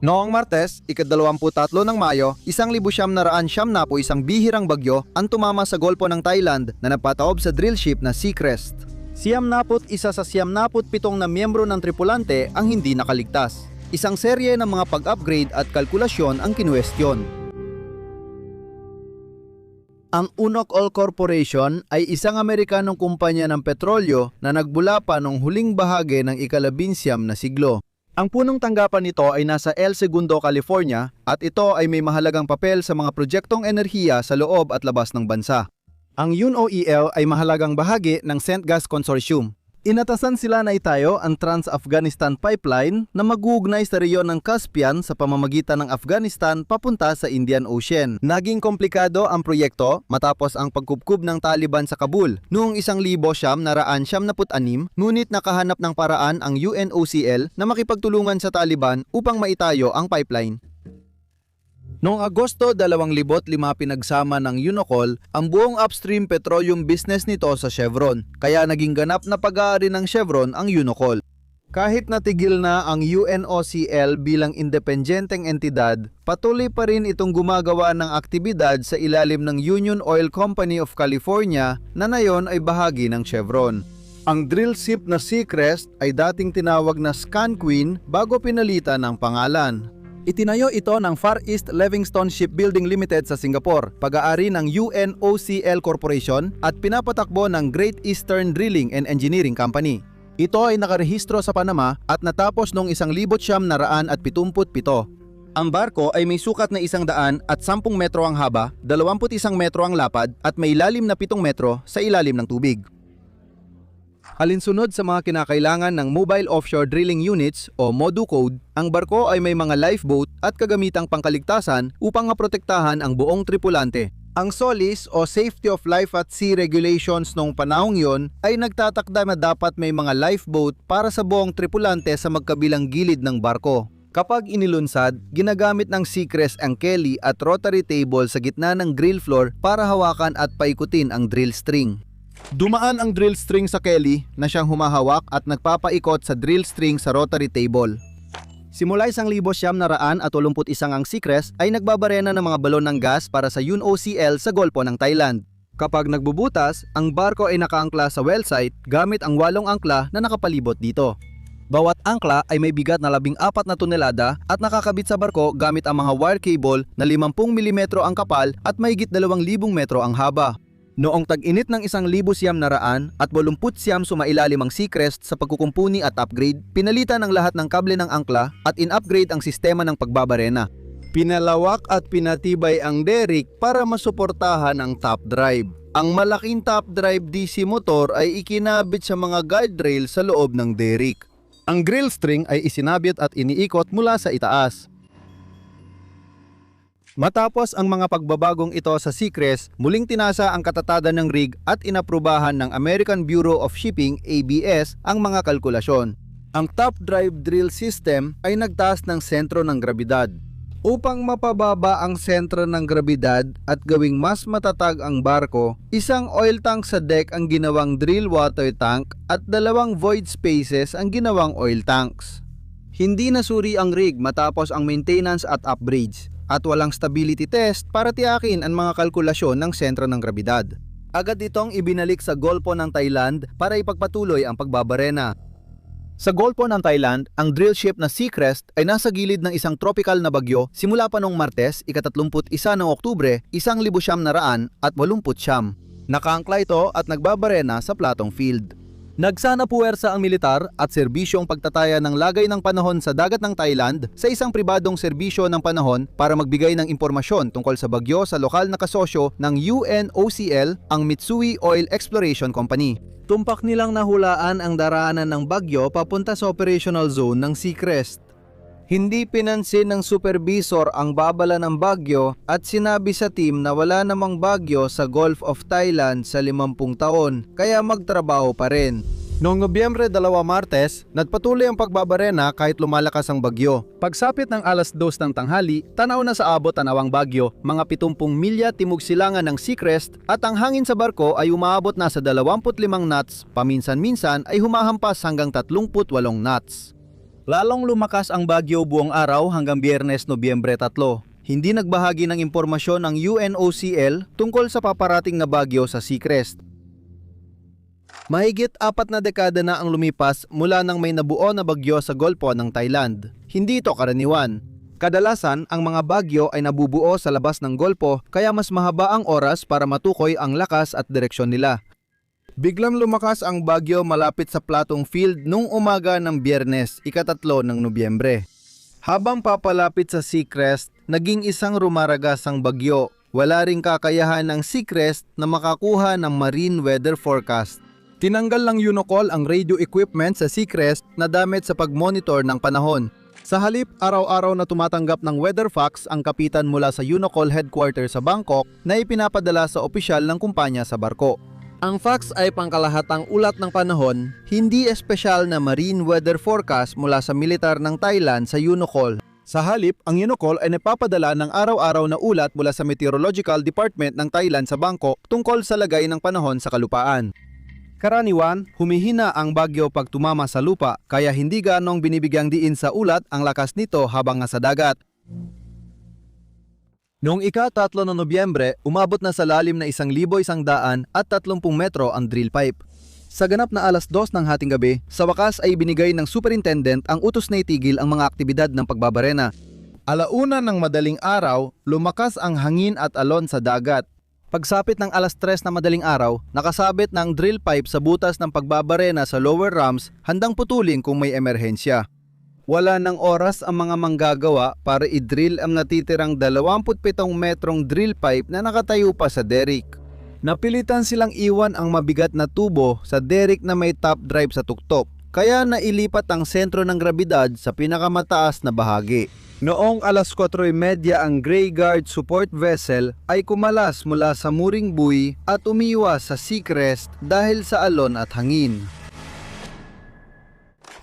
Noong Martes, ika-23 ng Mayo, 1,991 bihirang bagyo ang tumama sa Golpo ng Thailand na nagpataob sa drill ship na Seacrest. 91 sa 97 na miyembro ng tripulante ang hindi nakaligtas. Isang serye ng mga pag-upgrade at kalkulasyon ang kinuwestiyon. Ang Unoc Oil Corporation ay isang Amerikanong kumpanya ng petrolyo na nagbula pa noong huling bahagi ng ika-19 na siglo. Ang punong tanggapan nito ay nasa El Segundo, California at ito ay may mahalagang papel sa mga proyektong enerhiya sa loob at labas ng bansa. Ang UNOEL ay mahalagang bahagi ng Centgas Consortium. Inatasan sila na itayo ang Trans-Afghanistan Pipeline na mag-uugnay sa rehiyon ng Caspian sa pamamagitan ng Afghanistan papunta sa Indian Ocean. Naging komplikado ang proyekto matapos ang pagkupkub ng Taliban sa Kabul noong 1976, ngunit nakahanap ng paraan ang UNOCL na makipagtulungan sa Taliban upang maitayo ang pipeline. Noong Agosto 2005 pinagsama ng Unocol ang buong upstream petroleum business nito sa Chevron, kaya naging ganap na pag-aari ng Chevron ang Unocol. Kahit natigil na ang UNOCL bilang independenteng entidad, patuloy pa rin itong gumagawa ng aktibidad sa ilalim ng Union Oil Company of California na ngayon ay bahagi ng Chevron. Ang drill ship na Seacrest ay dating tinawag na Scan Queen bago pinalitan ng pangalan. Itinayo ito ng Far East Livingstone Shipbuilding Limited sa Singapore, pag-aari ng UNOCL Corporation at pinapatakbo ng Great Eastern Drilling and Engineering Company. Ito ay nakarehistro sa Panama at natapos noong 1977. Ang barko ay may sukat na 110 metro ang haba, 21 metro ang lapad at may ilalim na 7 metro sa ilalim ng tubig. Alinsunod sa mga kinakailangan ng Mobile Offshore Drilling Units o MODU code, ang barko ay may mga lifeboat at kagamitang pangkaligtasan upang maprotektahan ang buong tripulante. Ang SOLIS o Safety of Life at Sea Regulations noong panahong yon ay nagtatakda na dapat may mga lifeboat para sa buong tripulante sa magkabilang gilid ng barko. Kapag inilunsad, ginagamit ng Seacrest ang Kelly at rotary table sa gitna ng drill floor para hawakan at paikutin ang drill string. Dumaan ang drill string sa Kelly na siyang humahawak at nagpapaikot sa drill string sa rotary table. Simula 1981 ang Seacrest ay nagbabarena ng mga balon ng gas para sa UNOCL sa Golpo ng Thailand. Kapag nagbubutas, ang barko ay nakaangkla sa well site gamit ang 8 angkla na nakapalibot dito. Bawat angkla ay may bigat na 14 na tonelada at nakakabit sa barko gamit ang mga wire cable na 50 mm ang kapal at mahigit 2,000 metro ang haba. Noong tag-init ng 1,900 at 89 sumailalim ang Seacrest sa pagkukumpuni at upgrade, pinalitan ang lahat ng kable ng angkla at in-upgrade ang sistema ng pagbabarena. Pinalawak at pinatibay ang derrick para masuportahan ang top drive. Ang malaking top drive DC motor ay ikinabit sa mga guardrail sa loob ng derrick. Ang grill string ay isinabit at iniikot mula sa itaas. Matapos ang mga pagbabagong ito sa Seacrest, muling tinasa ang katatada ng rig at inaprubahan ng American Bureau of Shipping (ABS) ang mga kalkulasyon. Ang top drive drill system ay nagtaas ng sentro ng grabidad. Upang mapababa ang sentro ng grabidad at gawing mas matatag ang barko, isang oil tank sa deck ang ginawang drill water tank at 2 void spaces ang ginawang oil tanks. Hindi nasuri ang rig matapos ang maintenance at upgrades, at walang stability test para tiyakin ang mga kalkulasyon ng sentro ng grabidad. Agad itong ibinalik sa Golpo ng Thailand para ipagpatuloy ang pagbabarena. Sa Golpo ng Thailand, ang drill ship na Seacrest ay nasa gilid ng isang tropical na bagyo simula pa noong Martes, ika-31 ng Oktubre, 1989. Nakaangkla ito at nagbabarena sa Platong Field. Nagsana puwersa ang militar at serbisyong pagtataya ng lagay ng panahon sa dagat ng Thailand sa isang pribadong serbisyo ng panahon para magbigay ng impormasyon tungkol sa bagyo sa lokal na kasosyo ng UNOCL, ang Mitsui Oil Exploration Company. Tumpak nilang nahulaan ang daraanan ng bagyo papunta sa operational zone ng Seacrest. Hindi pinansin ng supervisor ang babala ng bagyo at sinabi sa team na wala namang bagyo sa Gulf of Thailand sa 50 taon, kaya magtrabaho pa rin. Noong Nobyembre 2 Martes, nagpatuloy ang pagbabarena kahit lumalakas ang bagyo. Pagsapit ng 2:00 ng tanghali, tanaw na sa abot ang awang bagyo, mga 70 milya timog silangan ng Seacrest at ang hangin sa barko ay umaabot na sa 25 knots, paminsan-minsan ay humahampas hanggang 38 knots. Lalong lumakas ang bagyo buong araw hanggang Biyernes, Nobyembre 3. Hindi nagbahagi ng impormasyon ang UNOCL tungkol sa paparating na bagyo sa Seacrest. Mahigit 4 na dekada na ang lumipas mula nang may nabuo na bagyo sa Golpo ng Thailand. Hindi ito karaniwan. Kadalasan, ang mga bagyo ay nabubuo sa labas ng Golpo kaya mas mahaba ang oras para matukoy ang lakas at direksyon nila. Biglang lumakas ang bagyo malapit sa Platong Field nung umaga ng Biyernes, ika-3 ng Nobyembre. Habang papalapit sa Seacrest, naging isang rumaragasang bagyo. Wala ring kakayahan ng Seacrest na makakuha ng marine weather forecast. Tinanggal lang UNOCL ang radio equipment sa Seacrest na damit sa pag-monitor ng panahon. Sa halip, araw-araw na tumatanggap ng weather fax ang kapitan mula sa UNOCL headquarters sa Bangkok na ipinapadala sa opisyal ng kumpanya sa barko. Ang fax ay pangkalahatang ulat ng panahon, hindi espesyal na marine weather forecast mula sa militar ng Thailand sa UNOCL. Sa halip, ang UNOCL ay napapadala ng araw-araw na ulat mula sa Meteorological Department ng Thailand sa Bangkok tungkol sa lagay ng panahon sa kalupaan. Karaniwan, humihina ang bagyo pag tumama sa lupa kaya hindi ganong binibigyang diin sa ulat ang lakas nito habang nasa dagat. Noong ika-3 ng Nobyembre, umabot na sa lalim na 1,130 metro ang drill pipe. Sa ganap na 2:00 ng hating gabi, sa wakas ay binigay ng superintendent ang utos na itigil ang mga aktibidad ng pagbabarena. 1:00 ng madaling araw, lumakas ang hangin at alon sa dagat. Pagsapit ng 3:00 na madaling araw, nakasabit ng drill pipe sa butas ng pagbabarena sa lower ramps, handang putulin kung may emerhensya. Wala ng oras ang mga manggagawa para i-drill ang natitirang 27 metrong drill pipe na nakatayo pa sa derrick. Napilitan silang iwan ang mabigat na tubo sa derrick na may top drive sa tuktok, kaya nailipat ang sentro ng grabidad sa pinakamataas na bahagi. Noong 4:30 ang Grey Guard support vessel ay kumalas mula sa mooring buoy at umiwas sa Seacrest dahil sa alon at hangin.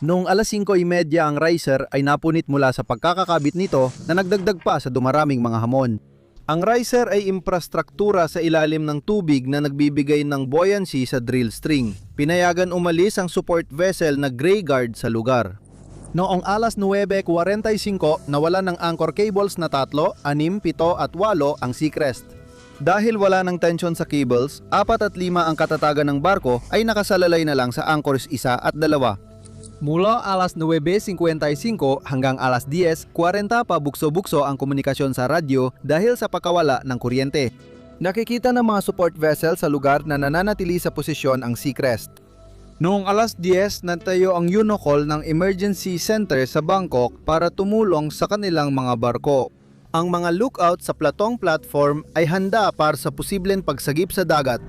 Noong 5:30 ang riser ay napunit mula sa pagkakakabit nito na nagdagdag pa sa dumaraming mga hamon. Ang riser ay infrastruktura sa ilalim ng tubig na nagbibigay ng buoyancy sa drill string. Pinayagan umalis ang support vessel na Grey Guard sa lugar. Noong 9:45 nawalan ng anchor cables na 3, 6, 7 at 8 ang Seacrest. Dahil wala ng tension sa cables, 4 at 5 ang katatagan ng barko ay nakasalalay na lang sa anchors 1 at 2. Mula 9:55 hanggang 10:40 pabukso-bukso ang komunikasyon sa radyo dahil sa pagkawala ng kuryente. Nakikita ng mga support vessel sa lugar na nananatili sa posisyon ang Seacrest. Noong 10:00 natayo ang UNOCL ng emergency center sa Bangkok para tumulong sa kanilang mga barko. Ang mga lookout sa Platong platform ay handa para sa posibleng pagsagip sa dagat.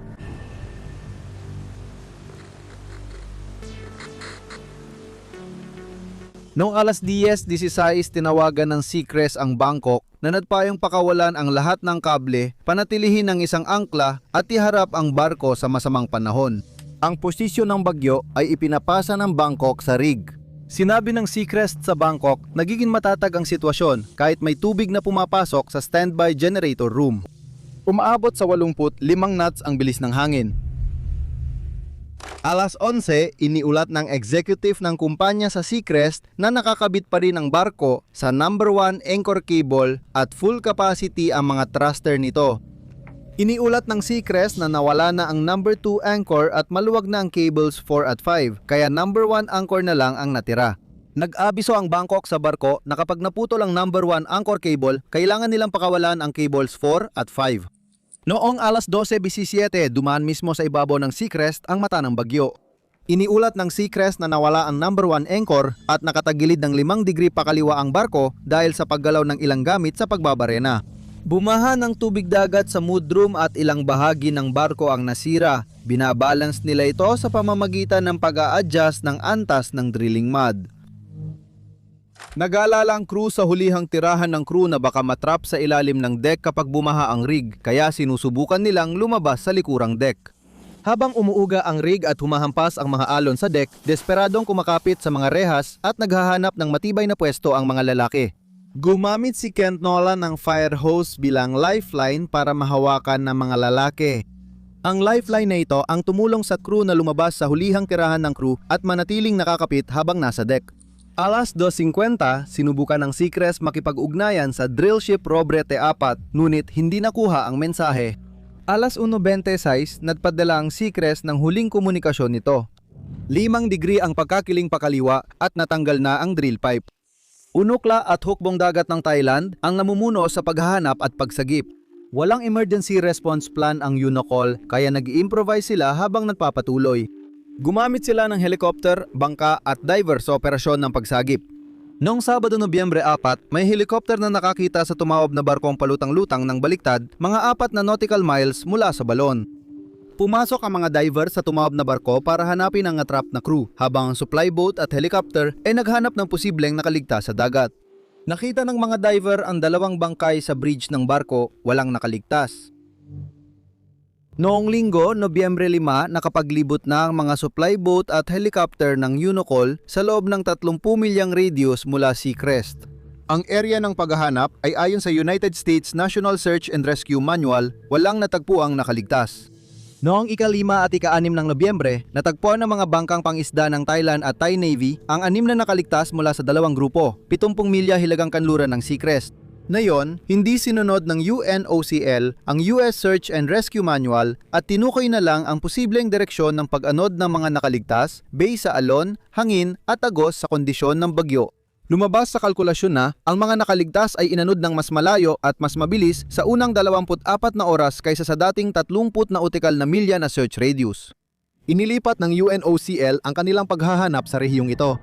Noong 10:16 tinawagan ng Seacrest ang Bangkok na nagpayong pakawalan ang lahat ng kable, panatilihin ang isang angkla at iharap ang barko sa masamang panahon. Ang posisyon ng bagyo ay ipinapasa ng Bangkok sa rig. Sinabi ng Seacrest sa Bangkok, nagiging matatag ang sitwasyon kahit may tubig na pumapasok sa standby generator room. Umaabot sa 85 knots ang bilis ng hangin. 11:00, iniulat ng executive ng kumpanya sa Seacrest na nakakabit pa rin ang barko sa number 1 anchor cable at full capacity ang mga thruster nito. Iniulat ng Seacrest na nawala na ang number 2 anchor at maluwag na ang cables 4 at 5, kaya number 1 anchor na lang ang natira. Nag-abiso ang Bangkok sa barko na kapag naputol ang number 1 anchor cable, kailangan nilang pakawalan ang cables 4 at 5. Noong 12:17, dumaan mismo sa ibabaw ng Seacrest ang mata ng bagyo. Iniulat ng Seacrest na nawala ang number 1 anchor at nakatagilid ng 5 degree pakaliwa ang barko dahil sa paggalaw ng ilang gamit sa pagbabarena. Bumaha ng tubig dagat sa mudroom at ilang bahagi ng barko ang nasira. Binabalance nila ito sa pamamagitan ng pag-a-adjust ng antas ng drilling mud. Nag-aalala ang crew sa hulihang tirahan ng crew na baka matrap sa ilalim ng deck kapag bumaha ang rig, kaya sinusubukan nilang lumabas sa likurang deck. Habang umuuga ang rig at humahampas ang mga alon sa deck, desperadong kumakapit sa mga rehas at naghahanap ng matibay na pwesto ang mga lalaki. Gumamit si Kent Nolan ng fire hose bilang lifeline para mahawakan ng mga lalaki. Ang lifeline na ito ang tumulong sa crew na lumabas sa hulihang tirahan ng crew at manatiling nakakapit habang nasa deck. Alas 2:50, sinubukan ng Seacrest makipag-ugnayan sa drillship Robrete 4 ngunit hindi nakuha ang mensahe. Alas 1:26, nagpadala ang Seacrest ng huling komunikasyon nito. 5 degree ang pagkakiling pakaliwa at natanggal na ang drill pipe. Unukla at hukbong dagat ng Thailand ang namumuno sa paghahanap at pagsagip. Walang emergency response plan ang Unocall kaya nag-improvise sila habang nagpapatuloy. Gumamit sila ng helicopter, bangka at diver sa operasyon ng pagsagip. Noong Sabado, Nobyembre 4, may helicopter na nakakita sa tumawab na barkong palutang-lutang ng baliktad mga 4 na nautical miles mula sa balon. Pumasok ang mga diver sa tumawab na barko para hanapin ang natrap na crew, habang ang supply boat at helicopter ay naghanap ng posibleng nakaligtas sa dagat. Nakita ng mga diver ang 2 bangkay sa bridge ng barko, walang nakaligtas. Noong Linggo, Nobyembre 5, nakapaglibot na ang mga supply boat at helicopter ng Unocall sa loob ng 30 milyang radius mula Seacrest. Ang area ng paghahanap ay ayon sa United States National Search and Rescue Manual, walang natagpuang nakaligtas. Noong ika-5 at ika-6 ng Nobyembre, natagpuan ng mga bangkang pangisda ng Thailand at Thai Navy ang 6 na nakaligtas mula sa 2 grupo, 70 milya hilagang kanluran ng Seacrest. Ngayon, hindi sinunod ng UNOCL ang US Search and Rescue Manual at tinukoy na lang ang posibleng direksyon ng pag-anod ng mga nakaligtas base sa alon, hangin at agos sa kondisyon ng bagyo. Lumabas sa kalkulasyon na ang mga nakaligtas ay inanod ng mas malayo at mas mabilis sa unang 24 na oras kaysa sa dating 30 nautikal na milya na search radius. Inilipat ng UNOCL ang kanilang paghahanap sa rehiyong ito.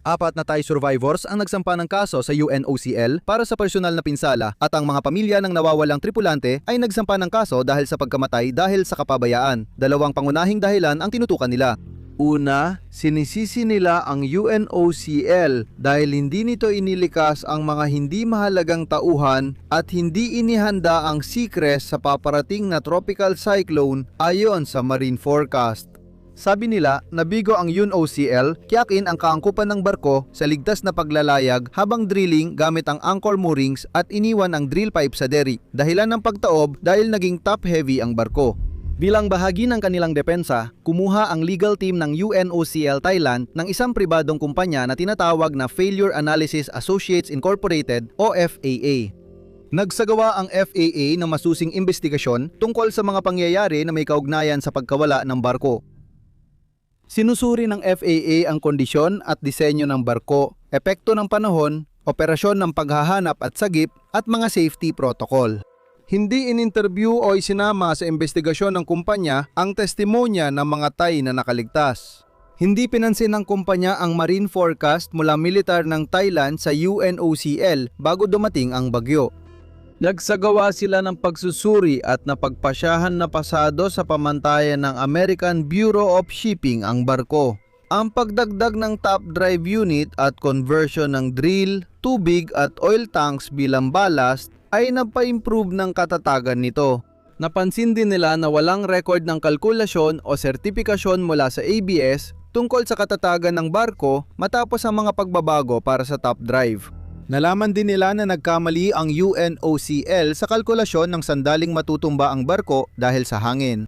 4 na Thai survivors ang nagsampa ng kaso sa UNOCL para sa personal na pinsala at ang mga pamilya ng nawawalang tripulante ay nagsampa ng kaso dahil sa pagkamatay dahil sa kapabayaan. 2 pangunahing dahilan ang tinutukan nila. Una, sinisisi nila ang UNOCL dahil hindi nito inilikas ang mga hindi mahalagang tauhan at hindi inihanda ang Seacrest sa paparating na tropical cyclone ayon sa marine forecast. Sabi nila, nabigo ang UNOCL, tiyakin ang kaangkupan ng barko sa ligtas na paglalayag habang drilling gamit ang anchor moorings at iniwan ang drill pipe sa derrick. Dahilan ng pagtaob dahil naging top-heavy ang barko. Bilang bahagi ng kanilang depensa, kumuha ang legal team ng UNOCL Thailand ng isang pribadong kumpanya na tinatawag na Failure Analysis Associates Incorporated o FAA. Nagsagawa ang FAA ng masusing investigasyon tungkol sa mga pangyayari na may kaugnayan sa pagkawala ng barko. Sinusuri ng FAA ang kondisyon at disenyo ng barko, epekto ng panahon, operasyon ng paghahanap at sagip, at mga safety protocol. Hindi in-interview o isinama sa investigasyon ng kumpanya ang testimonya ng mga Thai na nakaligtas. Hindi pinansin ng kumpanya ang marine forecast mula militar ng Thailand sa UNOCL bago dumating ang bagyo. Nagsagawa sila ng pagsusuri at napagpasyahan na pasado sa pamantayan ng American Bureau of Shipping ang barko. Ang pagdagdag ng top drive unit at conversion ng drill, tubig at oil tanks bilang ballast ay napa-improve ng katatagan nito. Napansin din nila na walang record ng kalkulasyon o sertipikasyon mula sa ABS tungkol sa katatagan ng barko matapos ang mga pagbabago para sa top drive. Nalaman din nila na nagkamali ang UNOCL sa kalkulasyon ng sandaling matutumba ang barko dahil sa hangin.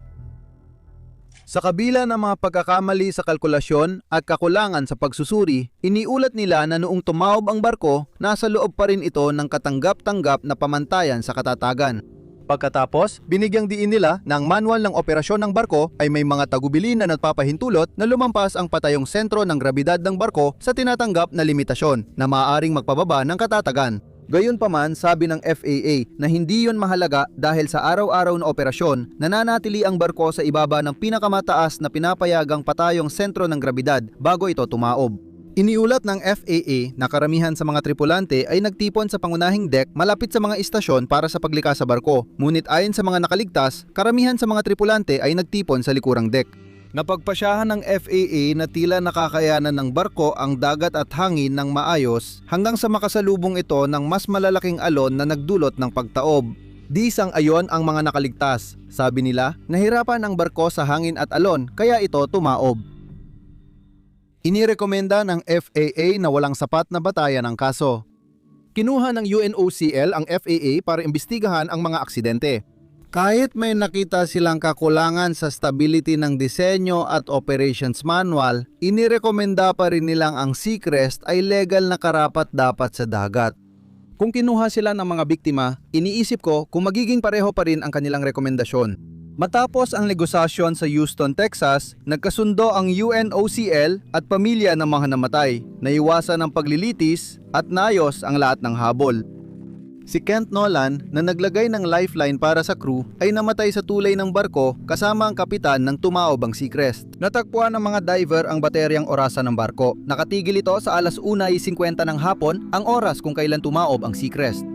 Sa kabila ng mga pagkakamali sa kalkulasyon at kakulangan sa pagsusuri, iniulat nila na noong tumaob ang barko, nasa loob pa rin ito ng katanggap-tanggap na pamantayan sa katatagan. Pagkatapos, binigyang diin nila na ang manual ng operasyon ng barko ay may mga tagubilin na nagpapahintulot na lumampas ang patayong sentro ng grabidad ng barko sa tinatanggap na limitasyon na maaaring magpababa ng katatagan. Gayunpaman, sabi ng FAA na hindi yon mahalaga dahil sa araw-araw na operasyon, nananatili ang barko sa ibaba ng pinakamataas na pinapayagang patayong sentro ng grabidad bago ito tumaob. Iniulat ng FAA na karamihan sa mga tripulante ay nagtipon sa pangunahing deck malapit sa mga istasyon para sa paglikas sa barko. Ngunit ayon sa mga nakaligtas, karamihan sa mga tripulante ay nagtipon sa likurang deck. Napagpasyahan ng FAA na tila nakakayanan ng barko ang dagat at hangin ng maayos hanggang sa makasalubong ito ng mas malalaking alon na nagdulot ng pagtaob. Di sang-ayon ang mga nakaligtas. Sabi nila, nahirapan ang barko sa hangin at alon kaya ito tumaob. Inirekomenda ng FAA na walang sapat na batayan ang kaso. Kinuha ng UNOCL ang FAA para imbestigahan ang mga aksidente. Kahit may nakita silang kakulangan sa stability ng disenyo at operations manual, inirekomenda pa rin nilang ang Seacrest ay legal na karapat-dapat sa dagat. Kung kinuha sila ng mga biktima, iniisip ko kung magiging pareho pa rin ang kanilang rekomendasyon. Matapos ang negosasyon sa Houston, Texas, nagkasundo ang UNOCL at pamilya ng mga namatay, naiwasan ang paglilitis at naayos ang lahat ng habol. Si Kent Nolan na naglagay ng lifeline para sa crew ay namatay sa tulay ng barko kasama ang kapitan ng tumaob ang Seacrest. Natagpuan ng mga diver ang bateryang orasan ng barko. Nakatigil ito sa alas 1:50 ng hapon, ang oras kung kailan tumaob ang Seacrest.